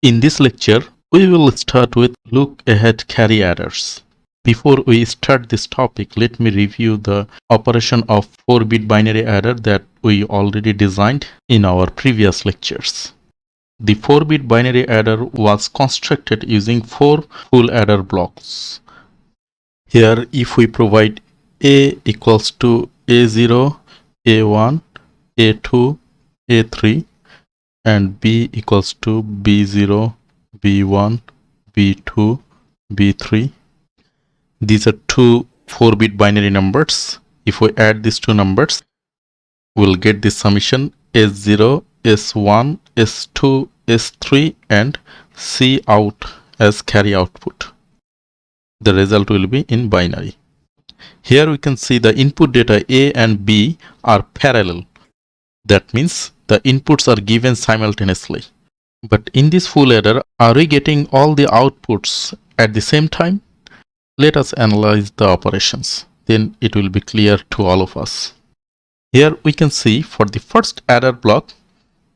In this lecture, we will start with look ahead carry adders. Before we start this topic, let me review the operation of 4-bit binary adder that we already designed in our previous lectures. The 4-bit binary adder was constructed using 4 full adder blocks. Here, if we provide A equals to A0, A1, A2, A3, and B equals to B0, B1, B2, B3. These are two 4-bit binary numbers. If we add these two numbers, we'll get this summation S0, S1, S2, S3 and C out as carry output. The result will be in binary. Here we can see the input data A and B are parallel. That means the inputs are given simultaneously. But in this full adder, are we getting all the outputs at the same time? Let us analyze the operations. Then it will be clear to all of us. Here we can see for the first adder block,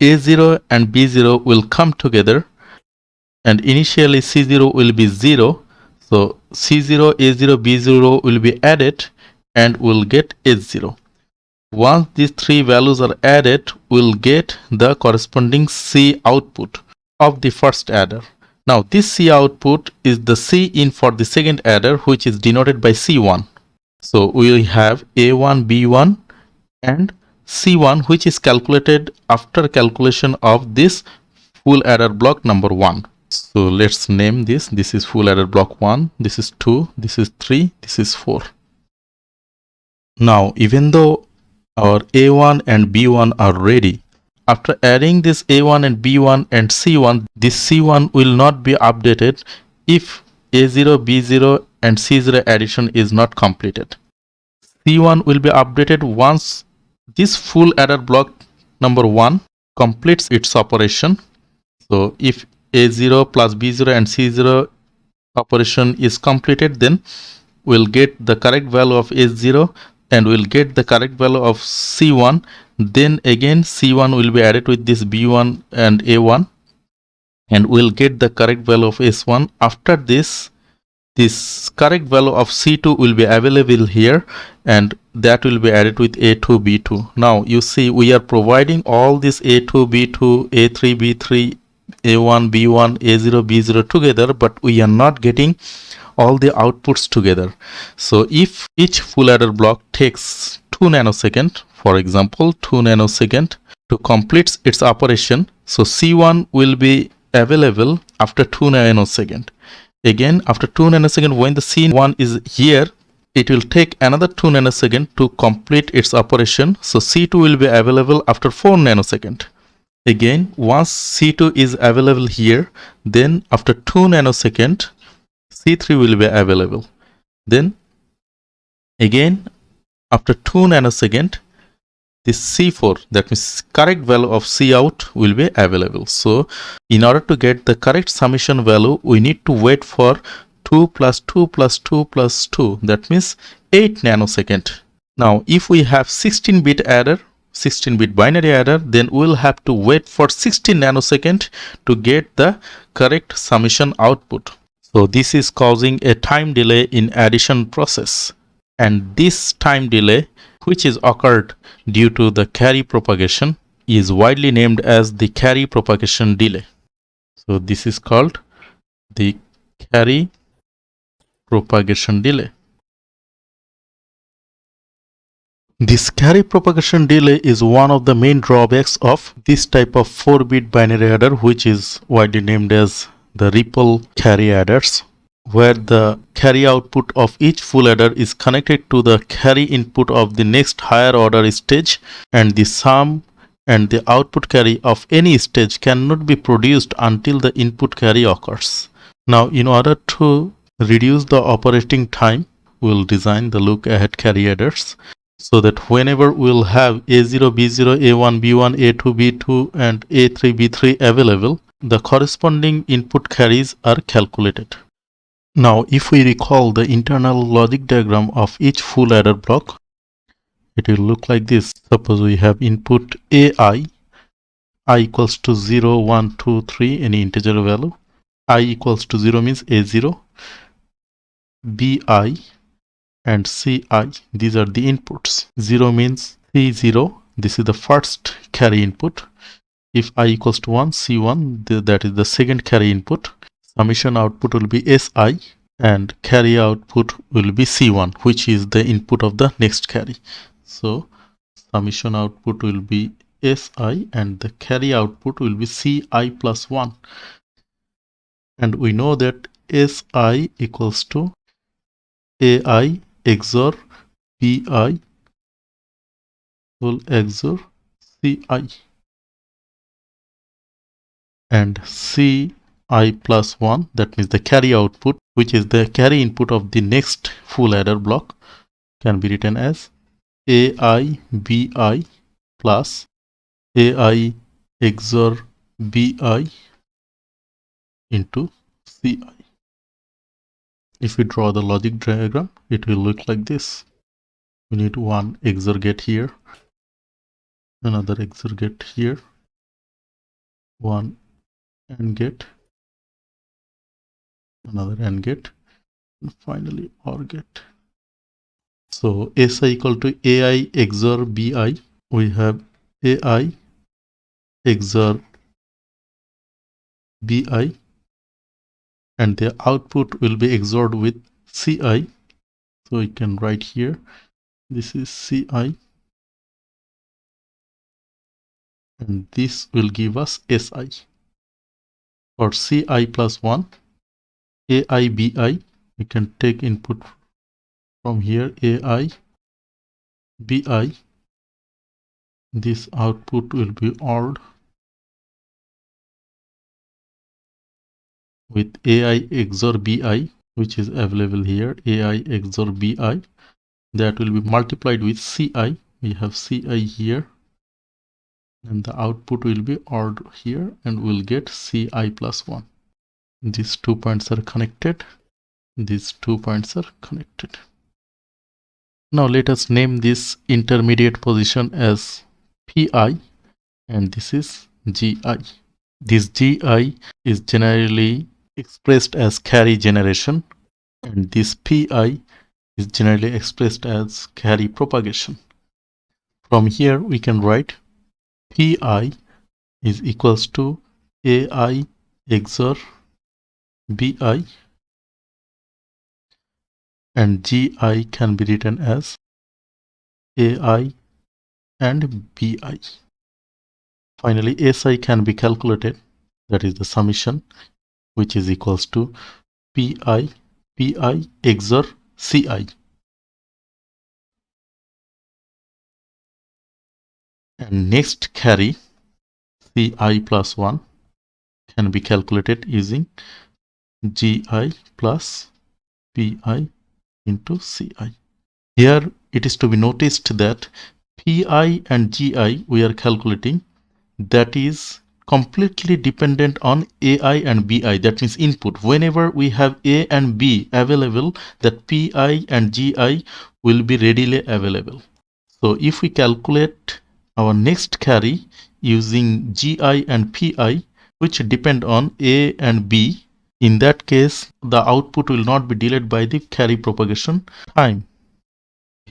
A0 and B0 will come together and initially C0 will be 0. So C0, A0, B0 will be added and we'll get S0. Once these three values are added, we'll get the corresponding C output of the first adder. Now this C output is the C in for the second adder, which is denoted by C1. So we have A1, B1 and C1, which is calculated after calculation of this full adder block number 1. So let's name this. This is full adder block 1, this is 2, this is 3, this is 4. Now even though our A1 and B1 are ready, after adding this A1 and B1 and C1, this C1 will not be updated if A0, B0 and C0 addition is not completed. C1 will be updated once this full adder block number 1 completes its operation. So if A0 plus B0 and C0 operation is completed, then we'll get the correct value of A0 and we'll get the correct value of C1. Then again C1 will be added with this B1 and A1 and we'll get the correct value of S1. After this correct value of C2 will be available here and that will be added with A2, B2. Now you see we are providing all this A2, B2, A3, B3, A1, B1, A0, B0 together, but we are not getting all the outputs together. So if each full adder block takes 2 nanosecond, for example 2 nanosecond to complete its operation, so C1 will be available after 2 nanosecond. Again after 2 nanosecond, when the C1 is here, it will take another 2 nanosecond to complete its operation. So C2 will be available after 4 nanosecond. Again once C2 is available here, then after 2 nanosecond C3 will be available. Then again after 2 nanosecond, this C4, that means correct value of C out will be available. So in order to get the correct summation value, we need to wait for 2 plus 2 plus 2 plus 2, that means 8 nanosecond. Now if we have 16-bit adder, 16-bit binary adder, then we'll have to wait for 16 nanosecond to get the correct summation output. So this is causing a time delay in addition process, and this time delay, which is occurred due to the carry propagation, is widely named as the carry propagation delay. So this is called the carry propagation delay. This carry propagation delay is one of the main drawbacks of this type of 4-bit binary adder, which is widely named as the ripple carry adders, where the carry output of each full adder is connected to the carry input of the next higher order stage, and the sum and the output carry of any stage cannot be produced until the input carry occurs. Now in order to reduce the operating time, we'll design the look ahead carry adders so that whenever we'll have A0, B0, A1, B1, A2, B2 and A3, B3 available, the corresponding input carries are calculated. Now if we recall the internal logic diagram of each full adder block, it will look like this. Suppose we have input AI, I equals to 0, 1, 2, 3, any integer value. I equals to 0 means A0, BI and CI. These are the inputs. 0 means C0. This is the first carry input. If I equals to 1, C1, that is the second carry input. Summation output will be SI and carry output will be C1, which is the input of the next carry. So summation output will be SI and the carry output will be CI plus 1. And we know that SI equals to AI XOR BI whole XOR CI, and CI plus 1, that means the carry output, which is the carry input of the next full adder block, can be written as AI BI plus AI XOR BI into CI. If we draw the logic diagram, it will look like this. We need one XOR gate here, another XOR gate here, one AND gate, another AND gate, and finally OR gate. So SI equal to AI XOR BI. We have AI XOR BI, and the output will be XORed with CI. So we can write here, this is CI, and this will give us SI. For CI plus 1, AI BI, we can take input from here, AI BI. This output will be ORed with AI XOR BI, which is available here, AI XOR BI. That will be multiplied with CI. We have CI here, and the output will be ORed here, and we'll get CI plus 1. These 2 points are connected. These 2 points are connected. Now let us name this intermediate position as PI, and this is GI. This GI is generally expressed as carry generation, and this PI is generally expressed as carry propagation. From here we can write PI is equals to AI XOR BI, and GI can be written as AI and BI. Finally, SI can be calculated, that is the summation, which is equals to PI XOR CI. And next carry, CI plus 1, can be calculated using GI plus PI into CI. Here it is to be noticed that PI and GI we are calculating, that is completely dependent on AI and BI, that means input. Whenever we have A and B available, that PI and GI will be readily available. So if we calculate our next carry using GI and PI, which depend on A and B, in that case the output will not be delayed by the carry propagation time.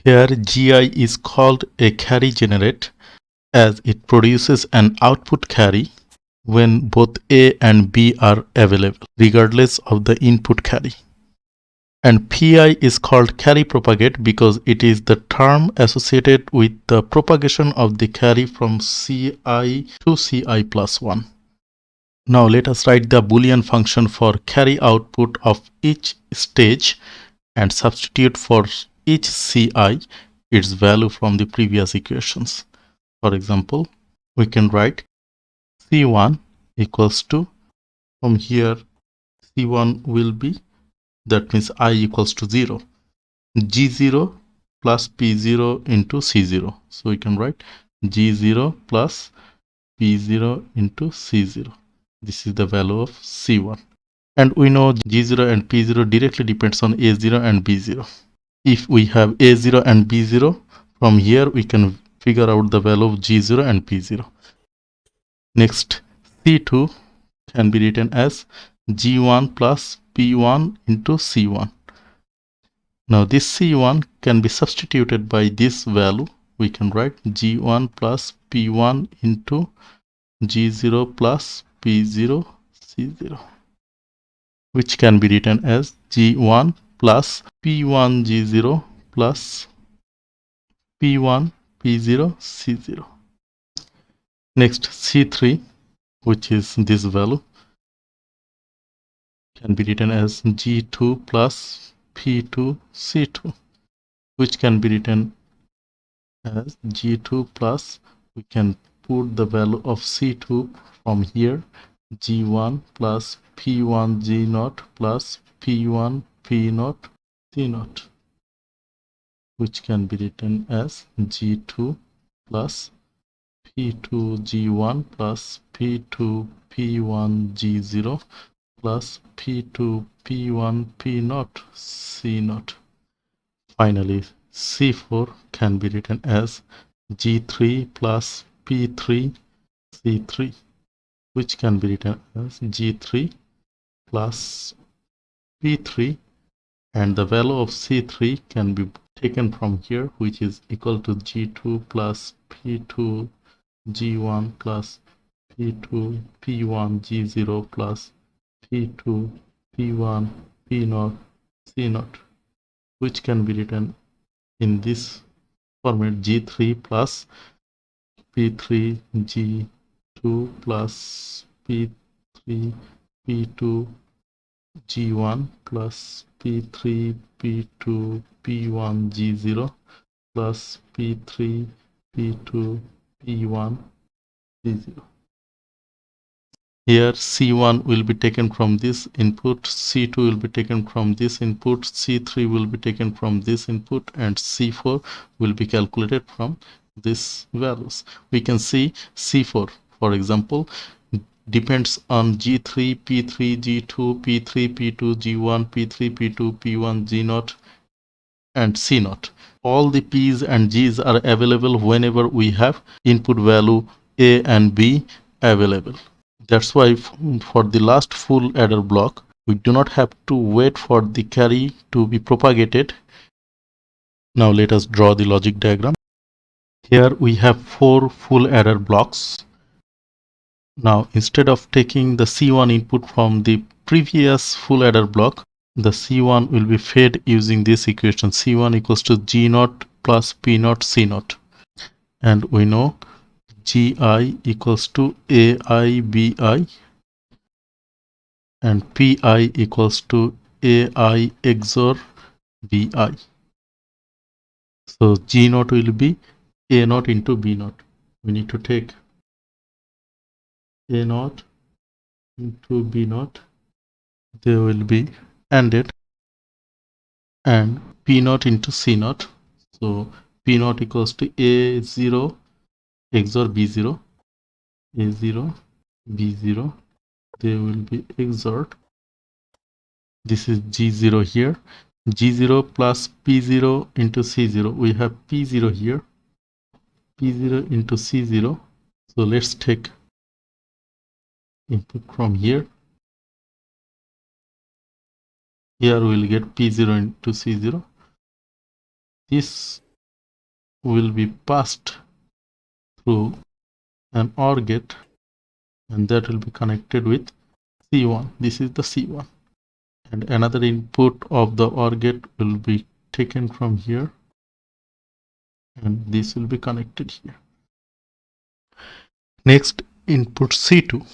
Here GI is called a carry generate, as it produces an output carry when both A and B are available, regardless of the input carry. And PI is called carry propagate because it is the term associated with the propagation of the carry from CI to CI plus 1. Now let us write the Boolean function for carry output of each stage and substitute for each CI its value from the previous equations. For example, we can write C1 equals to, from here C1 will be, that means I equals to 0, G0 plus P0 into C0. So we can write G0 plus P0 into C0. This is the value of C1. And we know G0 and P0 directly depends on A0 and B0. If we have A0 and B0, from here we can figure out the value of G0 and P0. Next, C2 can be written as G1 plus P1 into C1. Now this C1 can be substituted by this value. We can write G1 plus P1 into G0 plus P0 C0, which can be written as G1 plus P1 G0 plus P1 P0 C0. Next, C3, which is this value, can be written as G2 plus P2 C2, which can be written as G2 plus, we can put the value of C2 from here, G1 plus P1 G0 plus P1 P0 C0, which can be written as G2 plus P2 G1 plus P2 P1 G0 plus P2 P1 P0 C0. Finally, C4 can be written as G3 plus P3 C3, which can be written as G3 plus P3, and the value of C3 can be taken from here, which is equal to G2 plus P2 G1 plus P2 P1 G0 plus P2 P1 P0 C0, which can be written in this format G3 plus P3 G2 plus P3 P2 G1 plus P3 P2 P1 G0 plus P3 P2 P1 C0. Here C1 will be taken from this input, C2 will be taken from this input, C3 will be taken from this input, and C4 will be calculated from these values. We can see C4, for example, depends on G3, P3, G2, P3, P2, G1, P3, P2, P1, G0, and C0. All the P's and G's are available whenever we have input value A and B available. That's why for the last full adder block, we do not have to wait for the carry to be propagated. Now let us draw the logic diagram. Here we have 4 full adder blocks. Now instead of taking the C1 input from the previous full adder block, the C1 will be fed using this equation, C1 equals to G0 plus P0 C0. And we know Gi equals to Ai Bi and Pi equals to Ai XOR Bi. So G0 will be A0 into B0. We need to take A0 into B0. They will be ANDed, and P0 into C0. So P0 equals to A0 XOR B0. A0 B0. They will be XORed. This is G0 here. G0 plus P0 into C0. We have P0 here. P0 into C0. So let's take input from here. Here we will get P0 into C0. This will be passed through an OR gate, and that will be connected with C1. This is the C1. And another input of the OR gate will be taken from here, and this will be connected here. Next, input C2.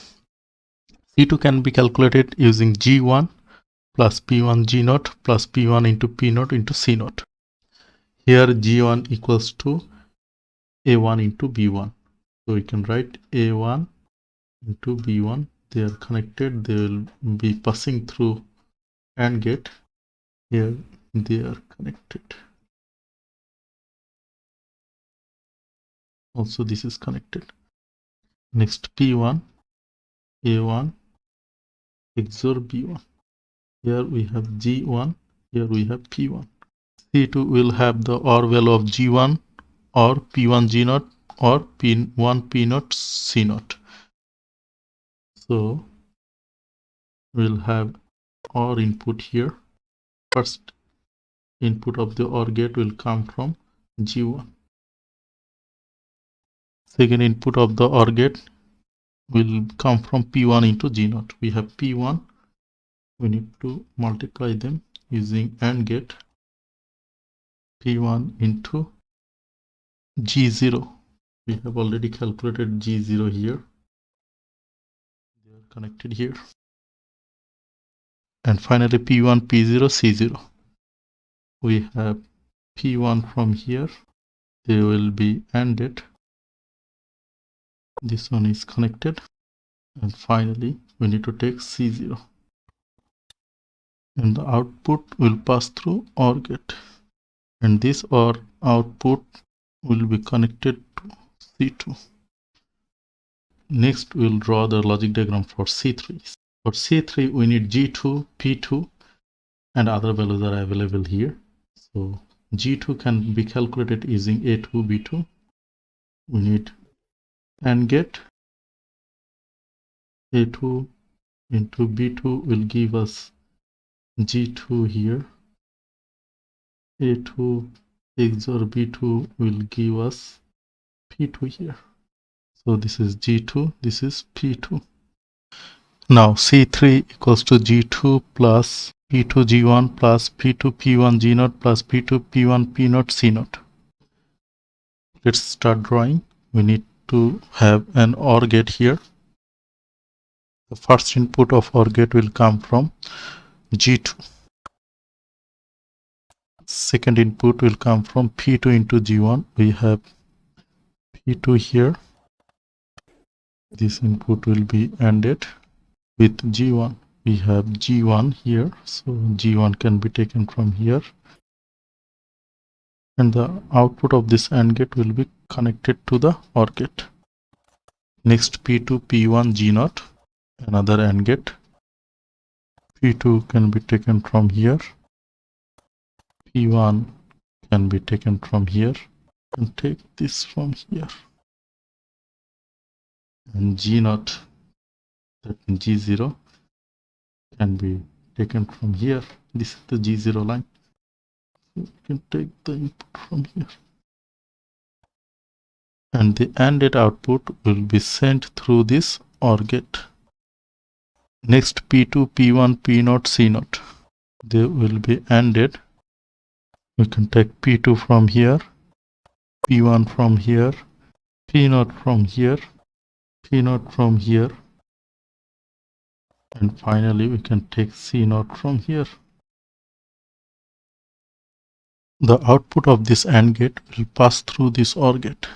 C2 can be calculated using G1 plus P1 G0 plus P1 into P0 into C0. Here G1 equals to A1 into B1. So we can write A1 into B1. They are connected. They will be passing through AND gate. Here they are connected. Also this is connected. Next P1, A1 XOR B1. Here we have G1. Here we have P1. C2 will have the OR value of G1 or P1 G0 or P1 P0 C0. So we'll have OR input here. First input of the OR gate will come from G1. Second input of the OR gate will come from P1 into G0. We have P1. We need to multiply them using AND gate. P1 into G0. We have already calculated G0 here. They are connected here. And finally P1, P0, C0. We have P1 from here. They will be ANDed. This one is connected. And finally we need to take C0. And the output will pass through OR gate. And this OR output will be connected to C2. Next we'll draw the logic diagram for C3. For C3 we need G2, P2 and other values are available here. So G2 can be calculated using A2, B2. We need AND gate. A2 into B2 will give us G2 here. A2 XOR B2 will give us P2 here. So this is G2, this is P2. Now C3 equals to G2 plus P2 G1 plus P2 P1 G0 plus P2 P1 P0 C0. Let's start drawing. We need to have an OR gate here. The first input of OR gate will come from G2. Second input will come from P2 into G1. We have P2 here. This input will be ANDed with G1. We have G1 here, so G1 can be taken from here. And the output of this AND gate will be connected to the OR gate. Next P2, P1, G0, another AND gate. P2 can be taken from here. P1 can be taken from here. And take this from here. And G0, that G0 can be taken from here. This is the G0 line. So we can take the input from here. And the ANDed output will be sent through this OR gate. Next P2, P1, P0, C0. They will be ANDed. We can take P2 from here, P1 from here, P0 from here, P0 from here, and finally we can take C0 from here. The output of this AND gate will pass through this OR gate.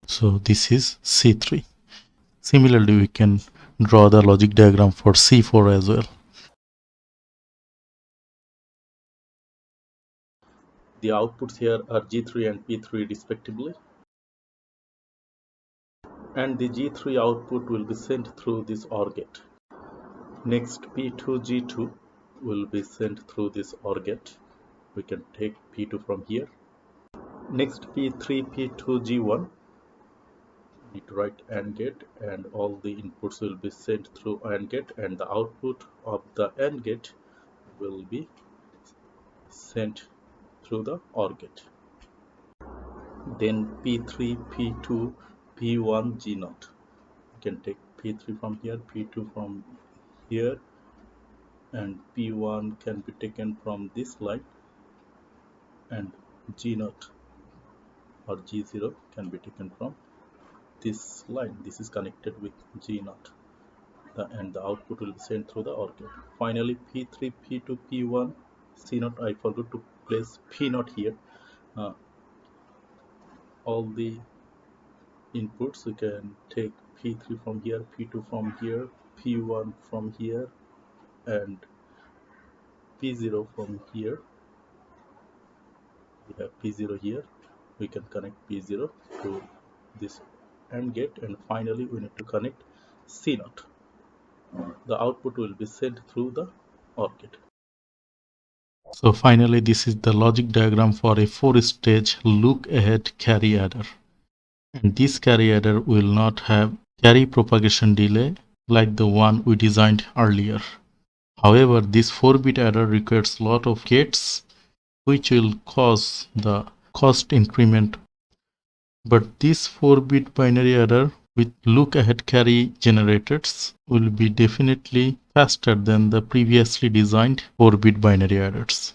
So this is C3. Similarly, we can draw the logic diagram for C4 as well. The outputs here are G3 and P3 respectively. And the G3 output will be sent through this OR gate. Next P2 G2 will be sent through this OR gate. We can take P2 from here. Next P3 P2 G1. We need to write AND gate, and all the inputs will be sent through AND gate, and the output of the AND gate will be sent through the OR gate. Then P3 P2 P1 G0. You can take P3 from here, P2 from here, and P1 can be taken from this line, and G0 or G0 can be taken from this line. This is connected with G0, and the output will be sent through the OR gate. Finally P3 P2 P1 C0. I forgot to place P0 here. All the inputs, we can take P3 from here, P2 from here, P1 from here, and P0 from here. We have P0 here. We can connect P0 to this AND gate, and finally we need to connect C0. The output will be sent through the OR gate. So finally, this is the logic diagram for a 4-stage look ahead carry adder. And this carry adder will not have carry propagation delay like the one we designed earlier. However, this 4-bit adder requires a lot of gates, which will cause the cost increment. But this 4-bit binary adder with look-ahead carry generators will be definitely faster than the previously designed 4-bit binary adders.